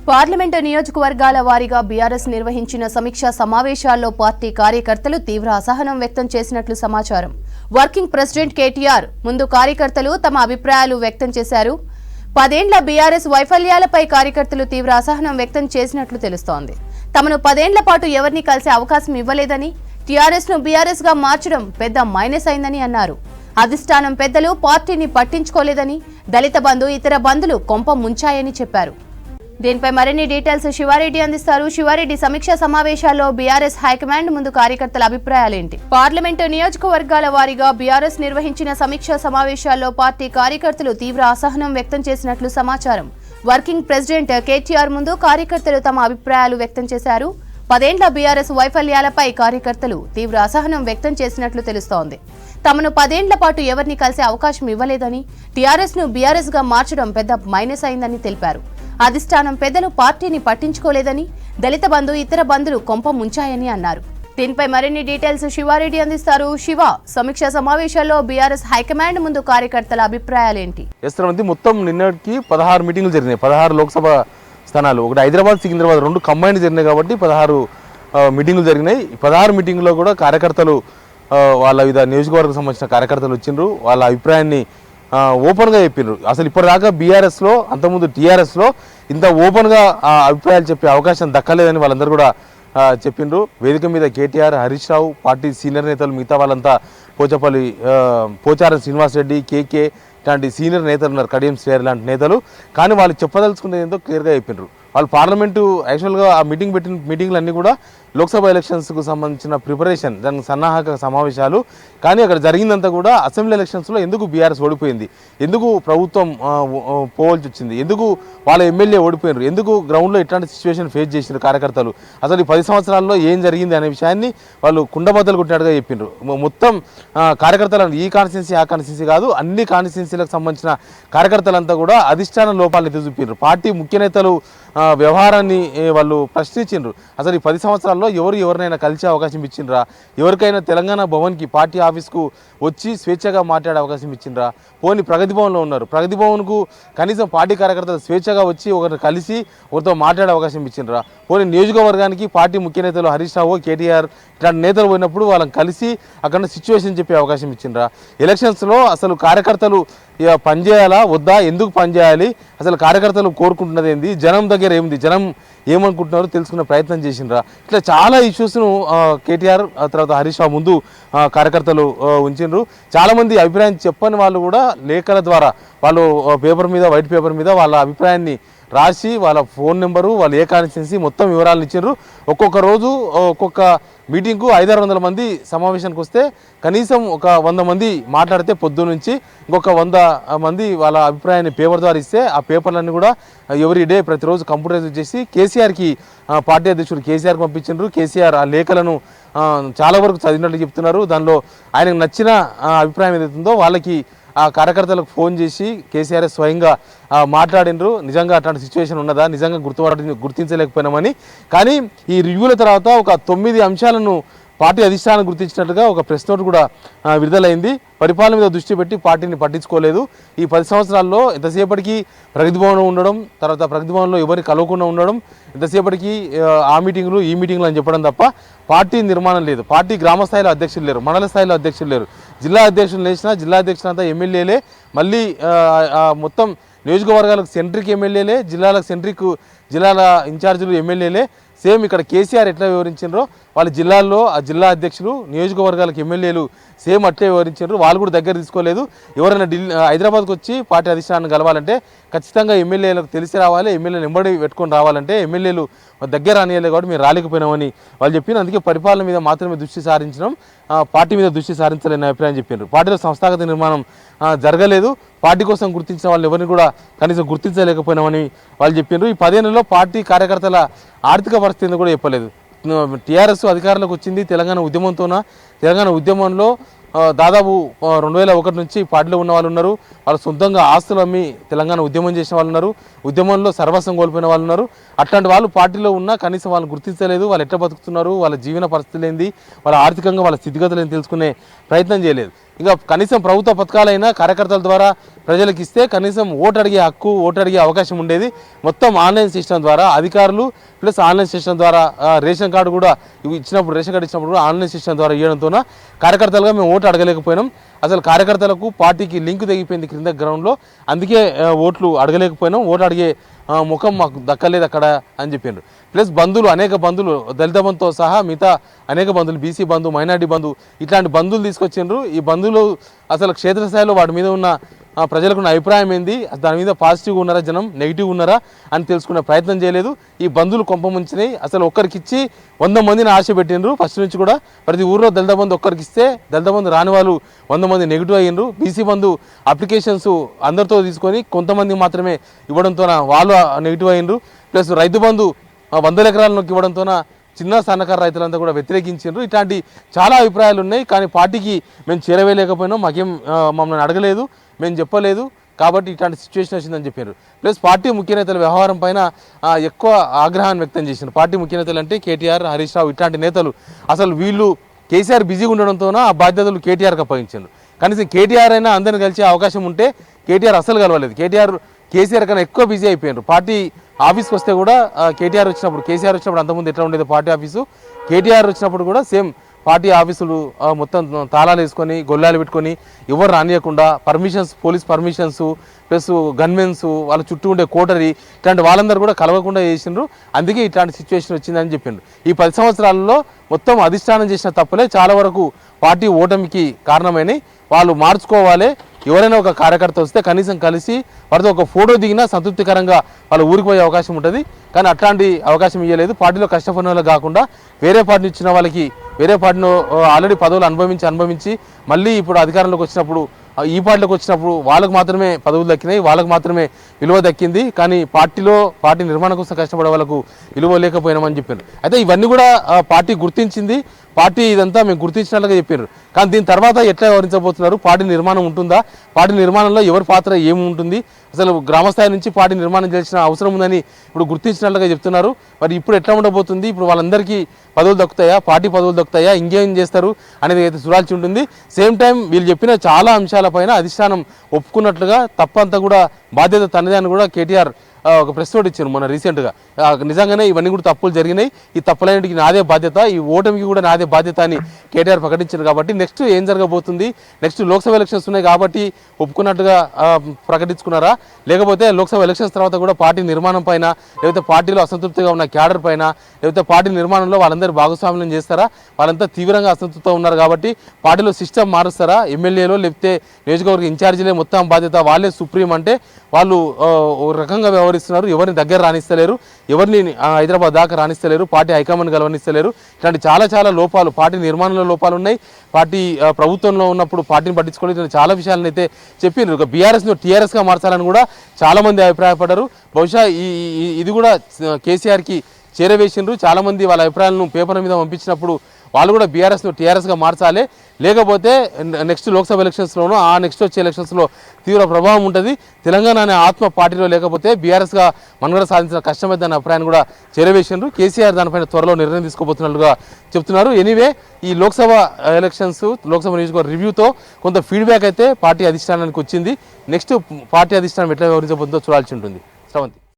Parliament నియోజకవర్గాల వారీగా BRS నిర్వహించిన సమీక్షా సమావేశాల్లో పార్టీ కార్యకర్తలు తీవ్ర అసహనం వ్యక్తం చేసినట్లు సమాచారం. వర్కింగ్ ప్రెసిడెంట్ కేటీఆర్ ముందు కార్యకర్తలు తమ అభిప్రాయాలు వ్యక్తం చేశారు. 10 ఏళ్ల బీఆర్ఎస్ వైఫల్యాలపై కార్యకర్తలు తీవ్ర అసహనం వ్యక్తం చేసినట్లు తెలుస్తోంది. తమను 10 ఏళ్ల పాటు ఎవరిని కలిసే అవకాశం ఇవ్వలేదని, టీఆర్ఎస్ ను బీఆర్ఎస్ గా మార్చడం పెద్ద మైనస్ అయిందని అన్నారు. అధిష్టానం పెద్దలు పార్టీని పట్టించుకోలేదని, దళిత బంధు ఇతర బంధులు కొంప ముంచాయని చెప్పారు. దీనిపై మరిన్ని డీటెయిల్స్ శివారెడ్డి అందిస్తారు. శివారెడ్డి, సమీక్షా సమావేశాల్లో బీఆర్ఎస్ హైకమాండ్ ముందు కార్యకర్తల అభిప్రాయాలేంటి? పార్లమెంటు నియోజకవర్గాల వారీగా బీఆర్ఎస్ నిర్వహించిన సమీక్షా సమావేశాల్లో పార్టీ కార్యకర్తలు తీవ్ర అసహనం వ్యక్తం చేసినట్లు సమాచారం. వర్కింగ్ ప్రెసిడెంట్ కేటీఆర్ ముందు కార్యకర్తలు తమ అభిప్రాయాలు వ్యక్తం చేశారు. 10 ఏళ్ల బీఆర్ఎస్ వైఫల్యాలపై కార్యకర్తలు తీవ్ర అసహనం వ్యక్తం చేసినట్లు తెలుస్తోంది. తమను 10 ఏళ్ల పాటు ఎవరిని కలిసే అవకాశం ఇవ్వలేదని, టీఆర్ఎస్ ను బీఆర్ఎస్ గా మార్చడం పెద్ద మైనస్ అయిందని తెలిపారు. అధిష్టానం పెద్దలు పార్టీని పట్టించుకోలేదని, దళిత బంధు ఇతర బంధులు కొంప ముంచాయని అన్నారు. దీనిపై మరిన్ని డీటెయిల్స్ శివారెడ్డి అందిస్తారు. శివ, సమీక్షా సమావేశాల్లో బీఆర్ఎస్ హైకమాండ్ ముందు కార్యకర్తల అభిప్రాయాలేంటి? మొత్తం నిన్నటికి 16 మీటింగ్లు జరిగినాయి. 16 లోక్సభ స్థానాలు, ఒకటి హైదరాబాద్, సికింద్రాబాద్ 2 కంబైన్డ్ జరిగినాయి కాబట్టి 16 మీటింగ్లు జరిగినాయి. 16 మీటింగ్లో కూడా కార్యకర్తలు వాళ్ళ వివిధ నియోజకవర్గం సంబంధించిన కార్యకర్తలు వచ్చిండ్రు. వాళ్ళ అభిప్రాయాన్ని ఓపెన్గా చెప్పిండ్రు. అసలు ఇప్పటిదాకా బీఆర్ఎస్లో, అంతకుముందు టీఆర్ఎస్లో ఇంత ఓపెన్గా అభిప్రాయాలు చెప్పే అవకాశం దక్కలేదని వాళ్ళందరూ కూడా చెప్పిండ్రు. వేదిక మీద కేటీఆర్, హరీష్ రావు, పార్టీ సీనియర్ నేతలు, మిగతా వాళ్ళంతా పోచారం శ్రీనివాసరెడ్డి, కేకే ఇలాంటి సీనియర్ నేతలు ఉన్నారు, కడియం శ్రేయర్ లాంటి నేతలు. కానీ వాళ్ళు చెప్పదలుచుకునేది ఏంటో క్లియర్గా చెప్పిండ్రు. వాళ్ళు పార్లమెంటు యాక్చువల్గా ఆ పెట్టిన మీటింగ్లు అన్నీ కూడా లోక్సభ ఎలక్షన్స్కు సంబంధించిన ప్రిపరేషన్, దానికి సన్నాహక సమావేశాలు. కానీ అక్కడ జరిగిందంతా కూడా అసెంబ్లీ ఎలక్షన్స్లో ఎందుకు బీఆర్ఎస్ ఓడిపోయింది, ఎందుకు ప్రభుత్వం పోవాల్సి వచ్చింది, ఎందుకు వాళ్ళ ఎమ్మెల్యే ఓడిపోయినారు, ఎందుకు గ్రౌండ్లో ఇట్లాంటి సిచ్యువేషన్ ఫేస్ చేసిన కార్యకర్తలు, అసలు ఈ 10 సంవత్సరాల్లో ఏం జరిగింది అనే విషయాన్ని వాళ్ళు కుండబద్దలు కొట్టినట్టుగా చెప్పిండ్రు. మొత్తం కార్యకర్తలను, ఈ కాన్స్టిట్యున్సీ ఆ కాన్స్టిట్యున్సీ కాదు, అన్ని కాన్స్టిట్యున్సీలకు సంబంధించిన కార్యకర్తలంతా కూడా అధిష్టాన లోపాలను ఎత్తి చూపిండ్రు. పార్టీ ముఖ్య నేతలు వ్యవహారాన్ని వాళ్ళు ప్రశ్నించిండ్రు. అసలు ఈ 10 సంవత్సరాల్లో ఎవరినైనా కలిసే అవకాశం ఇచ్చిండ్రా, ఎవరికైనా తెలంగాణ భవన్కి, పార్టీ ఆఫీస్కు వచ్చి స్వేచ్ఛగా మాట్లాడే అవకాశం ఇచ్చిండ్రా? పోనీ ప్రగతి భవన్లో ఉన్నారు, ప్రగతి భవన్కు కనీసం పార్టీ కార్యకర్తలు స్వేచ్ఛగా వచ్చి ఒకరిని కలిసి ఒకరితో మాట్లాడే అవకాశం ఇచ్చిండ్రా? పోనీ నియోజకవర్గానికి పార్టీ ముఖ్య నేతలు హరీష్ రావు, కేటీఆర్ ఇట్లాంటి నేతలు పోయినప్పుడు వాళ్ళని కలిసి అక్కడ సిచ్యువేషన్ చెప్పే అవకాశం ఇచ్చిండ్రా? ఎలక్షన్స్లో అసలు కార్యకర్తలు పనిచేయాలా వద్దా, ఎందుకు పనిచేయాలి, అసలు కార్యకర్తలు కోరుకుంటున్నది ఏంది, జనం దగ్గర ఏముంది, జనం ఏమనుకుంటున్నారో తెలుసుకునే ప్రయత్నం చేసిండ్రా? ఇట్లా చాలా ఇష్యూస్ను కేటీఆర్ తర్వాత హరీష్ రావు ముందు కార్యకర్తలు ఉంచిండ్రు. చాలామంది అభిప్రాయం చెప్పని వాళ్ళు కూడా లేఖల ద్వారా వాళ్ళు పేపర్ మీద, వైట్ పేపర్ మీద వాళ్ళ అభిప్రాయాన్ని రాసి వాళ్ళ ఫోన్ నెంబరు, వాళ్ళు ఏ కాన్స్టిట్యున్సీ మొత్తం వివరాలను ఇచ్చిండ్రు. ఒక్కొక్క రోజు ఒక్కొక్క మీటింగ్కు 500-600 మంది సమావేశానికి వస్తే కనీసం ఒక 100 మంది మాట్లాడితే పొద్దు నుంచి ఇంకొక 100 మంది వాళ్ళ అభిప్రాయాన్ని పేపర్ ద్వారా ఇస్తే ఆ పేపర్లన్నీ కూడా ఎవ్రీ డే ప్రతిరోజు కంప్యూటరైజ్ చేసి కేసీఆర్కి, పార్టీ అధ్యక్షుడు కేసీఆర్కి పంపించిండ్రు. కేసీఆర్ ఆ లేఖలను చాలా వరకు చదివినట్లు చెప్తున్నారు. దానిలో ఆయనకు నచ్చిన అభిప్రాయం ఏదైతుందో వాళ్ళకి ఆ కార్యకర్తలకు ఫోన్ చేసి కేసీఆర్ స్వయంగా మాట్లాడినరు. నిజంగా అట్లాంటి సిచ్యువేషన్ ఉన్నదా, నిజంగా గుర్తించలేకపోయినామని. కానీ ఈ రివ్యూల తర్వాత ఒక 9 అంశాలను పార్టీ అధిష్టానం గుర్తించినట్టుగా ఒక ప్రెస్ నోట్ కూడా విడుదలైంది. పరిపాలన మీద దృష్టి పెట్టి పార్టీని పట్టించుకోలేదు. ఈ 10 సంవత్సరాల్లో ఎంతసేపటికి ప్రగతి భవన్ ఉండడం, తర్వాత ప్రగతి భవన్లో ఎవరిని కలవకుండా ఉండడం, ఎంతసేపటికి ఆ మీటింగులు ఈ మీటింగులు అని చెప్పడం తప్ప పార్టీ నిర్మాణం లేదు. పార్టీ గ్రామ స్థాయిలో అధ్యక్షులు లేరు, మండల స్థాయిలో అధ్యక్షులు లేరు, జిల్లా అధ్యక్షులు లేచినా జిల్లా అధ్యక్షులు అంతా ఎమ్మెల్యేలే, మళ్ళీ మొత్తం నియోజకవర్గాలకు సెంట్రిక్ ఎమ్మెల్యేలే, జిల్లాల ఇన్ఛార్జీలు ఎమ్మెల్యేలే. సేమ్ ఇక్కడ కేసీఆర్ ఎట్లా వివరించారో వాళ్ళ జిల్లాల్లో ఆ జిల్లా అధ్యక్షులు, నియోజకవర్గాలకు ఎమ్మెల్యేలు సేమ్ అట్లే వివరించారు. వాళ్ళు కూడా దగ్గర తీసుకోలేదు. ఎవరైనా హైదరాబాద్కి వచ్చి పార్టీ అధిష్టానాన్ని కలవాలంటే ఖచ్చితంగా ఎమ్మెల్యేలకు తెలిసి రావాలి, ఎమ్మెల్యేలు ఎంబడి పెట్టుకొని రావాలంటే ఎమ్మెల్యేలు దగ్గర రానియలే కాబట్టి మీరు రాలేకపోయినామని వాళ్ళు చెప్పిన. అందుకే పరిపాలన మీద మాత్రమే దృష్టి సారించడం, పార్టీ మీద దృష్టి సారించాలని అభిప్రాయం చెప్పారు. పార్టీలో సంస్థాగత నిర్మాణం జరగలేదు, పార్టీ కోసం గుర్తించిన వాళ్ళు ఎవరిని కూడా కనీసం గుర్తించలేకపోయినామని వాళ్ళు చెప్పారు. ఈ 10 ఏళ్లలో పార్టీ కార్యకర్తల ఆర్థిక పరిస్థితిని కూడా చెప్పలేదు. టీఆర్ఎస్ అధికారంలోకి వచ్చింది తెలంగాణ ఉద్యమంలో దాదాపు 2001 నుంచి పార్టీలో ఉన్న వాళ్ళు ఉన్నారు. వాళ్ళు సొంతంగా ఆస్తులు అమ్మి తెలంగాణ ఉద్యమం చేసిన వాళ్ళు ఉన్నారు, ఉద్యమంలో సర్వస్వం కోల్పోయిన వాళ్ళు ఉన్నారు. అట్లాంటి వాళ్ళు పార్టీలో ఉన్నా కనీసం వాళ్ళని గుర్తించలేదు. వాళ్ళు ఎట్లా బతుకుతున్నారు, వాళ్ళ జీవన పరిస్థితులు ఏంది, వాళ్ళ ఆర్థికంగా వాళ్ళ స్థితిగతులు ఏంది తెలుసుకునే ప్రయత్నం చేయలేదు. ఇంకా కనీసం ప్రభుత్వ పథకాలైనా కార్యకర్తల ద్వారా ప్రజలకు ఇస్తే కనీసం ఓటు అడిగే హక్కు, ఓటు అడిగే అవకాశం ఉండేది. మొత్తం ఆన్లైన్ సిస్టమ్ ద్వారా అధికారులు ప్లస్ ఆన్లైన్ సిస్టమ్ ద్వారా రేషన్ కార్డు కూడా ఇచ్చినప్పుడు, రేషన్ కార్డు ఇచ్చినప్పుడు కూడా ఆన్లైన్ సిస్టమ్ ద్వారా ఇవ్వడంతో కార్యకర్తలుగా మేము ఓటు అడగలేకపోయినాం. అసలు కార్యకర్తలకు పార్టీకి లింక్ తెగిపోయింది క్రింద గ్రౌండ్లో, అందుకే ఓట్లు అడగలేకపోయినాం. ఓటు అడిగే ముఖం మాకు దక్కలేదు అక్కడ అని చెప్పిండ్రు. ప్లస్ బంధువులు, అనేక బంధువులు, దళిత బంధుతో సహా మిగతా అనేక బంధువులు, బీసీ బంధు, మైనార్టీ బంధు, ఇట్లాంటి బంధువులు తీసుకొచ్చిండ్రు. ఈ బంధువులు అసలు క్షేత్రస్థాయిలో వాటి మీద ఉన్న ప్రజలకు ఉన్న అభిప్రాయం ఏంది, దాని మీద పాజిటివ్గా ఉన్నారా, జనం నెగిటివ్ ఉన్నారా అని తెలుసుకునే ప్రయత్నం చేయలేదు. ఈ బంధువులు కొంప ముంచినాయి. అసలు ఒక్కరికిచ్చి 100 మందిని ఆశ పెట్టిండ్రు. ఫస్ట్ నుంచి కూడా ప్రతి ఊర్లో దళిత బంధు ఒక్కరికి ఇస్తే దళిత బంధు రాని వాళ్ళు 100 మంది నెగిటివ్ అయ్యిండ్రు. బీసీ బంధు అప్లికేషన్స్ అందరితో తీసుకొని కొంతమంది మాత్రమే ఇవ్వడంతో వాళ్ళు నెగిటివ్ అయ్యిండ్రు. ప్లస్ రైతు బంధు 100 ఎకరాల నొక్కి ఇవ్వడంతో చిన్న సన్నకారు రైతులంతా కూడా వ్యతిరేకించారు. ఇట్లాంటి చాలా అభిప్రాయాలు ఉన్నాయి. కానీ పార్టీకి మేము చేరవేయలేకపోయినాం, మాకేం మమ్మల్ని అడగలేదు, మేము చెప్పలేదు, కాబట్టి ఇట్లాంటి సిచ్యువేషన్ వచ్చిందని చెప్పారు. ప్లస్ పార్టీ ముఖ్య నేతల వ్యవహారం పైన ఎక్కువ ఆగ్రహాన్ని వ్యక్తం చేశారు. పార్టీ ముఖ్య నేతలు అంటే కేటీఆర్, హరీష్ రావు ఇట్లాంటి నేతలు అసలు వీళ్ళు కేసీఆర్ బిజీగా ఉండడంతో ఆ బాధ్యతలు కేటీఆర్కి అప్పగించారు. కనీసం కేటీఆర్ అయినా అందరిని కలిసే అవకాశం ఉంటే కేటీఆర్ అసలు కలవలేదు. కేసీఆర్ కన్నా ఎక్కువ బిజీ అయిపోయారు. పార్టీ ఆఫీస్కి వస్తే కూడా కేసీఆర్ వచ్చినప్పుడు అంతకుముందు ఎట్లా ఉండేది పార్టీ ఆఫీసు, కేటీఆర్ వచ్చినప్పుడు కూడా సేమ్ పార్టీ ఆఫీసులు మొత్తం తాళాలు వేసుకొని గొల్లాలు పెట్టుకొని ఎవరు రానియకుండా పోలీస్ పర్మిషన్స్ ప్లస్ గన్మెన్స్, వాళ్ళ చుట్టూ ఉండే కోటరీ, ఇట్లాంటి వాళ్ళందరూ కూడా కలవకుండా చేసిండ్రు. అందుకే ఇట్లాంటి సిచ్యువేషన్ వచ్చిందని చెప్పిండ్రు. ఈ 10 సంవత్సరాలలో మొత్తం అధిష్టానం చేసిన తప్పులే చాలా వరకు పార్టీ ఓటమికి కారణమైనవి. వాళ్ళు మార్చుకోవాలి. ఎవరైనా ఒక కార్యకర్త వస్తే కనీసం కలిసి వారితో ఒక ఫోటో దిగినా సంతృప్తికరంగా వాళ్ళ ఊరికి పోయే అవకాశం ఉంటుంది. కానీ అట్లాంటి అవకాశం ఇవ్వలేదు. పార్టీలో కష్టపడిన వాళ్ళకి కాకుండా వేరే పార్టీ ఇచ్చిన వాళ్ళకి, వేరే పార్టీలో ఆల్రెడీ పదవులు అనుభవించి మళ్ళీ ఇప్పుడు అధికారంలోకి వచ్చినప్పుడు, ఈ పార్టీలోకి వచ్చినప్పుడు వాళ్ళకు మాత్రమే పదవులు దక్కినాయి, వాళ్ళకు మాత్రమే విలువ దక్కింది. కానీ పార్టీ నిర్మాణం కోసం కష్టపడే వాళ్ళకు విలువ లేకపోయినామని చెప్పారు. అయితే ఇవన్నీ కూడా పార్టీ గుర్తించింది. పార్టీ ఇదంతా మేము గుర్తించినట్లుగా చెప్పారు. కానీ దీని తర్వాత ఎట్లా వ్యవహరించబోతున్నారు, పార్టీ నిర్మాణం ఉంటుందా, పార్టీ నిర్మాణంలో ఎవరి పాత్ర ఏమి ఉంటుంది, అసలు గ్రామస్థాయి నుంచి పార్టీ నిర్మాణం చేయాల్సిన అవసరం ఉందని ఇప్పుడు గుర్తించినట్లుగా చెప్తున్నారు. మరి ఇప్పుడు ఎట్లా ఉండబోతుంది, ఇప్పుడు వాళ్ళందరికీ పదవులు దక్కుతాయా, పార్టీ పదవులు దక్కుతాయా, ఇంకేం చేస్తారు అనేది అయితే చూడాల్సి ఉంటుంది. సేమ్ టైం వీళ్ళు చెప్పిన చాలా అంశాలపైన అధిష్టానం ఒప్పుకున్నట్లుగా తప్పంతా కూడా బాధ్యత తనదే అని కూడా కేటీఆర్ ఒక ప్రెస్ నోట్ ఇచ్చారు మొన్న రీసెంట్గా. నిజంగానే ఇవన్నీ కూడా తప్పులు జరిగినాయి, ఈ తప్పులన్నిటికీ నాదే బాధ్యత, ఈ ఓటమికి కూడా నాదే బాధ్యత అని కేటీఆర్ ప్రకటించారు. కాబట్టి నెక్స్ట్ ఏం జరగబోతుంది, నెక్స్ట్ లోక్సభ ఎలక్షన్స్ ఉన్నాయి కాబట్టి ఒప్పుకున్నట్టుగా ప్రకటించుకున్నారా, లేకపోతే లోక్సభ ఎలక్షన్స్ తర్వాత కూడా పార్టీ నిర్మాణం పైన, లేకపోతే పార్టీలో అసంతృప్తిగా ఉన్న క్యాడర్ పైన, లేకపోతే పార్టీ నిర్మాణంలో వాళ్ళందరూ భాగస్వామ్యం చేస్తారా, వాళ్ళంతా తీవ్రంగా అసంతృప్తితో ఉన్నారు కాబట్టి పార్టీలో సిస్టమ్ మారుస్తారా, ఎమ్మెల్యేలో లేకపోతే నియోజకవర్గ ఇన్ఛార్జీలే మొత్తం బాధ్యత, వాళ్ళే సుప్రీం అంటే వాళ్ళు ఒక రకంగా వ్యవహరిస్తున్నారు. ఎవరిని దగ్గర రాణిస్తలేరు, ఎవరిని హైదరాబాద్ దాకా రాణిస్తలేరు, పార్టీ హైకమాండ్ గెలవనిస్తలేరు. ఇట్లాంటి చాలా లోపాలు, పార్టీ నిర్మాణంలో లోపాలు ఉన్నాయి. పార్టీ ప్రభుత్వంలో ఉన్నప్పుడు పార్టీని పట్టించుకోవడం చాలా విషయాలను అయితే చెప్పారు. ఒక బీఆర్ఎస్ను టీఆర్ఎస్గా మార్చాలని కూడా చాలామంది అభిప్రాయపడ్డారు. బహుశా ఇది కూడా కేసీఆర్కి చేరవేసిండ్రు. చాలామంది వాళ్ళ అభిప్రాయాలను పేపర్ మీద పంపించినప్పుడు వాళ్ళు కూడా బీఆర్ఎస్ను టీఆర్ఎస్గా మార్చాలి, లేకపోతే నెక్స్ట్ లోక్సభ ఎలక్షన్స్లోనూ నెక్స్ట్ వచ్చే ఎలక్షన్స్లో తీవ్ర ప్రభావం ఉంటుంది. తెలంగాణ అనే ఆత్మ పార్టీలో లేకపోతే బీఆర్ఎస్గా మనుగడ సాధించిన కష్టమైందన్న అభిప్రాయాన్ని కూడా చేరవేసిండ్రు. కేసీఆర్ దానిపైన త్వరలో నిర్ణయం తీసుకోబోతున్నట్లుగా చెప్తున్నారు. ఎనీవే ఈ లోక్సభ ఎలక్షన్స్, లోక్సభ నియోజకవర్గ రివ్యూతో కొంత ఫీడ్బ్యాక్ అయితే పార్టీ అధిష్టానానికి వచ్చింది. నెక్స్ట్ పార్టీ అధిష్టానం ఎట్లా వ్యవహరించబోతుందో చూడాల్సి ఉంటుంది. శ్రవంతి.